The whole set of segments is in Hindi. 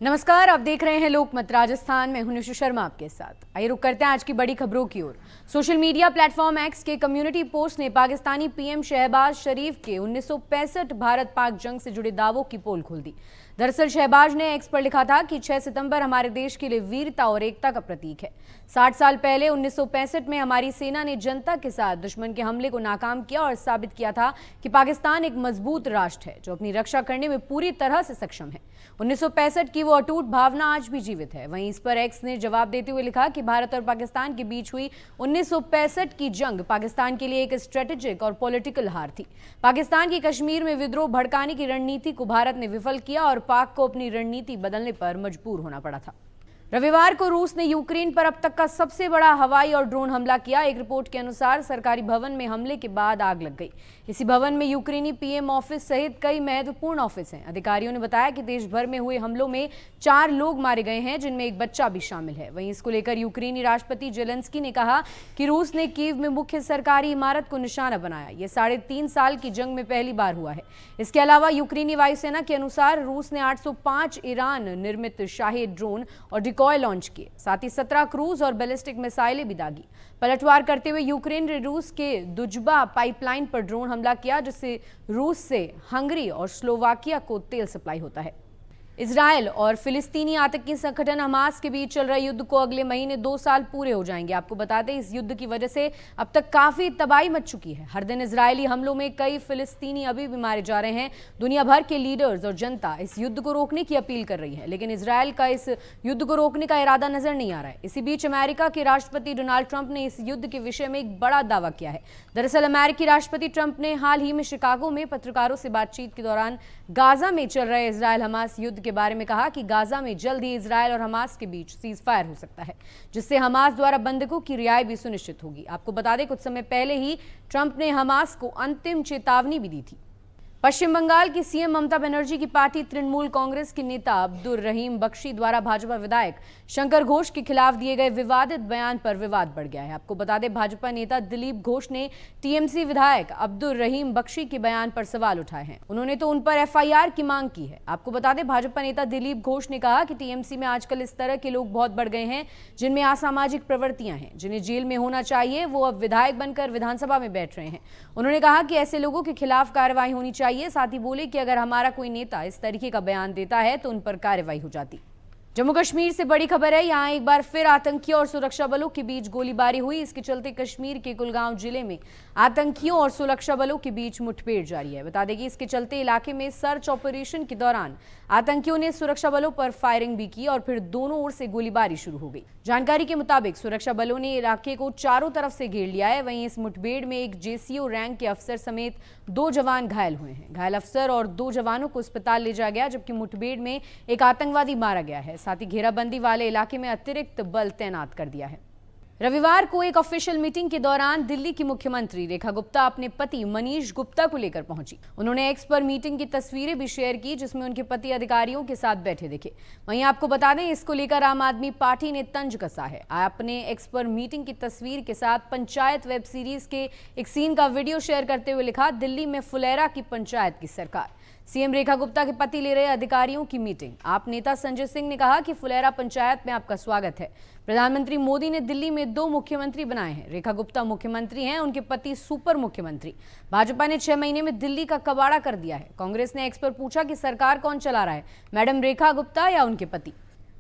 नमस्कार, आप देख रहे हैं लोकमत राजस्थान में। हूं निशु शर्मा आपके साथ। आइए रुक करते हैं आज की बड़ी खबरों की ओर। सोशल मीडिया प्लेटफॉर्म एक्स के कम्युनिटी पोस्ट ने पाकिस्तानी पीएम शहबाज शरीफ के 1965 भारत पाक जंग से जुड़े दावों की पोल खोल दी। दरअसल शहबाज ने एक्स पर लिखा था कि 6 सितंबर हमारे देश के लिए वीरता और एकता का प्रतीक है। 60 साल पहले 1965 में हमारी सेना ने जनता के साथ दुश्मन के हमले को नाकाम किया और साबित किया था कि पाकिस्तान एक मजबूत राष्ट्र है जो अपनी रक्षा करने में पूरी तरह से सक्षम है। 1965 की वो अटूट भावना आज भी जीवित है। वहीं इस पर एक्स ने जवाब देते हुए लिखा कि भारत और पाकिस्तान के बीच हुई 1965 की जंग पाकिस्तान के लिए एक स्ट्रेटेजिक और पॉलिटिकल हार थी। पाकिस्तान की कश्मीर में विद्रोह भड़काने की रणनीति को भारत ने विफल किया और पाक को अपनी रणनीति बदलने पर मजबूर होना पड़ा था। रविवार को रूस ने यूक्रेन पर अब तक का सबसे बड़ा हवाई और ड्रोन हमला किया। एक रिपोर्ट के अनुसार सरकारी भवन में हमले के बाद आग लग गई। इसी भवन में यूक्रेनी पीएम ऑफिस सहित कई महत्वपूर्ण ऑफिस हैं। अधिकारियों ने बताया कि देश भर में हुए हमलों में 4 लोग मारे गए हैं, जिनमें एक बच्चा भी शामिल है। वहीं इसको लेकर यूक्रेनी राष्ट्रपति जेलेंस्की ने कहा कि रूस ने कीव में मुख्य सरकारी इमारत को निशाना बनाया। ये 3.5 साल की जंग में पहली बार हुआ है। इसके अलावा यूक्रेनी वायुसेना के अनुसार रूस ने 805 ईरान निर्मित शाहेद ड्रोन और डिकॉय लॉन्च किए। साथ ही 17 क्रूज और बैलिस्टिक मिसाइलें भी दागी। पलटवार करते हुए यूक्रेन ने रूस के दुजबा पाइपलाइन पर ड्रोन हमला किया, जिससे रूस से हंगरी और स्लोवाकिया को तेल सप्लाई होता है। इजरायल और फिलिस्तीनी आतंकी संगठन हमास के बीच चल रहे युद्ध को अगले महीने 2 साल पूरे हो जाएंगे। आपको बता दें, इस युद्ध की वजह से अब तक काफी तबाही मच चुकी है। हर दिन इजरायली हमलों में कई फिलिस्तीनी अभी भी मारे जा रहे हैं। दुनिया भर के लीडर्स और जनता इस युद्ध को रोकने की अपील कर रही है, लेकिन इजरायल का इस युद्ध को रोकने का इरादा नजर नहीं आ रहा है। इसी बीच अमेरिका के राष्ट्रपति डोनाल्ड ट्रंप ने इस युद्ध के विषय में एक बड़ा दावा किया है। दरअसल अमेरिकी राष्ट्रपति ट्रंप ने हाल ही में शिकागो में पत्रकारों से बातचीत के दौरान गाजा में चल रहे इजरायल हमास युद्ध के बारे में कहा कि गाजा में जल्द ही इजरायल और हमास के बीच सीज फायर हो सकता है, जिससे हमास द्वारा बंधकों की रिहाई भी सुनिश्चित होगी। आपको बता दें, कुछ समय पहले ही ट्रंप ने हमास को अंतिम चेतावनी भी दी थी। पश्चिम बंगाल की सीएम ममता बनर्जी की पार्टी तृणमूल कांग्रेस के नेता अब्दुल रहीम बख्शी द्वारा भाजपा विधायक शंकर घोष के खिलाफ दिए गए विवादित बयान पर विवाद बढ़ गया है। आपको बता दें, भाजपा नेता दिलीप घोष ने टीएमसी विधायक अब्दुल रहीम बख्शी के बयान पर सवाल उठाए हैं। उन्होंने तो उन पर एफआईआर की मांग की है। आपको बता दें, भाजपा नेता दिलीप घोष ने कहा कि टीएमसी में आजकल इस तरह के लोग बहुत बढ़ गए हैं जिनमें असामाजिक प्रवृत्तियां हैं, जिन्हें जेल में होना चाहिए, वो अब विधायक बनकर विधानसभा में बैठ रहे हैं। उन्होंने कहा कि ऐसे लोगों के खिलाफ कार्रवाई होनी चाहिए। साथ ही बोले कि अगर हमारा कोई नेता इस तरीके का बयान देता है तो उन पर कार्रवाई हो जाती। जम्मू कश्मीर से बड़ी खबर है। यहां एक बार फिर आतंकियों और सुरक्षा बलों के बीच गोलीबारी हुई। इसके चलते कश्मीर के कुलगांव जिले में आतंकियों और सुरक्षा बलों के बीच मुठभेड़ जारी है। बता दें कि इसके चलते इलाके में सर्च ऑपरेशन के दौरान आतंकियों ने सुरक्षा बलों पर फायरिंग भी की और फिर दोनों ओर से गोलीबारी शुरू हो गई। जानकारी के मुताबिक सुरक्षा बलों ने इलाके को चारों तरफ से घेर लिया है। वहीं इस मुठभेड़ में एक जेसीओ रैंक के अफसर समेत 2 जवान घायल हुए हैं। घायल अफसर और 2 जवानों को अस्पताल ले जाया गया, जबकि मुठभेड़ में एक आतंकवादी मारा गया है। साथ ही घेराबंदी वाले इलाके में अतिरिक्त बल तैनात कर दिया है। रविवार को एक ऑफिशियल मीटिंग के दौरान दिल्ली की मुख्यमंत्री रेखा गुप्ता अपने पति मनीष गुप्ता को लेकर पहुंची। उन्होंने एक्स पर मीटिंग की तस्वीरें भी शेयर की, जिसमें उनके पति अधिकारियों के साथ बैठे दिखे। वहीं आपको बता दें, इसको लेकर आम आदमी पार्टी ने तंज कसा है। आपने एक्स पर मीटिंग की तस्वीर के साथ पंचायत वेब सीरीज के एक सीन का वीडियो शेयर करते हुए लिखा, दिल्ली में फुलेरा की पंचायत की सरकार। सीएम रेखा गुप्ता के पति ले रहे अधिकारियों की मीटिंग। आप नेता संजय सिंह ने कहा कि फुलेरा पंचायत में आपका स्वागत है। प्रधानमंत्री मोदी ने दिल्ली में 2 मुख्यमंत्री बनाए हैं। रेखा गुप्ता मुख्यमंत्री हैं, उनके पति सुपर मुख्यमंत्री। भाजपा ने 6 महीने में दिल्ली का कबाड़ा कर दिया है। कांग्रेस ने एक्स पर पूछा कि सरकार कौन चला रहा है, मैडम रेखा गुप्ता या उनके पति।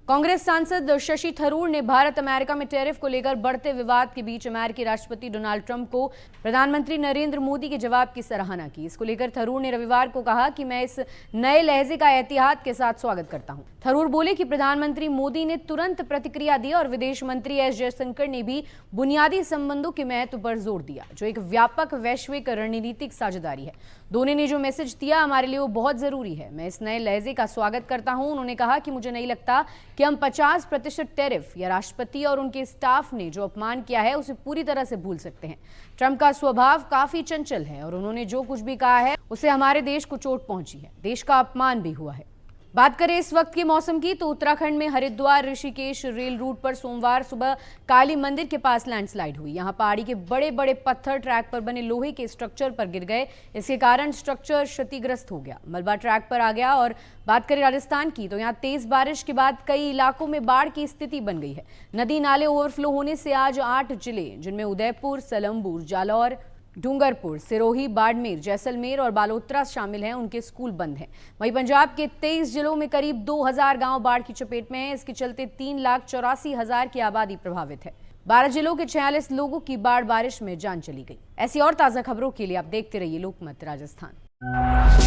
कांग्रेस सांसद शशि थरूर ने भारत अमेरिका में टैरिफ को लेकर बढ़ते विवाद के बीच अमेरिकी राष्ट्रपति डोनाल्ड ट्रंप को प्रधानमंत्री नरेंद्र मोदी के जवाब की सराहना की। इसको लेकर थरूर ने रविवार को कहा कि मैं इस नए लहजे का एहतियात के साथ स्वागत करता हूं। थरूर बोले कि प्रधानमंत्री मोदी ने तुरंत प्रतिक्रिया दी और विदेश मंत्री एस जयशंकर ने भी बुनियादी संबंधों के महत्व पर जोर दिया, जो एक व्यापक वैश्विक रणनीतिक साझेदारी है। दोनों ने जो मैसेज दिया हमारे लिए वो बहुत जरूरी है। मैं इस नए लहजे का स्वागत करता हूं। उन्होंने कहा कि मुझे नहीं लगता कि हम 50% टैरिफ या राष्ट्रपति और उनके स्टाफ ने जो अपमान किया है उसे पूरी तरह से भूल सकते हैं। ट्रंप का स्वभाव काफी चंचल है और उन्होंने जो कुछ भी कहा है उससे हमारे देश को चोट पहुंची है, देश का अपमान भी हुआ है। बात करें इस वक्त के मौसम की तो उत्तराखंड में हरिद्वार ऋषिकेश रेल रूट पर सोमवार सुबह काली मंदिर के पास लैंडस्लाइड हुई। यहां पहाड़ी के बड़े बड़े पत्थर ट्रैक पर बने लोहे के स्ट्रक्चर पर गिर गए। इसके कारण स्ट्रक्चर क्षतिग्रस्त हो गया, मलबा ट्रैक पर आ गया। और बात करें राजस्थान की तो यहां तेज बारिश के बाद कई इलाकों में बाढ़ की स्थिति बन गई है। नदी नाले ओवरफ्लो होने से आज 8 जिले जिनमें उदयपुर, सलमपुर, जालौर, डूंगरपुर, सिरोही, बाड़मेर, जैसलमेर और बालोतरा शामिल हैं, उनके स्कूल बंद हैं। वहीं पंजाब के 23 जिलों में करीब 2000 गांव बाढ़ की चपेट में हैं। इसके चलते 3,84,000 की आबादी प्रभावित है। 12 जिलों के 46 लोगों की बाढ़ बारिश में जान चली गई। ऐसी और ताज़ा खबरों के लिए आप देखते रहिए लोकमत राजस्थान।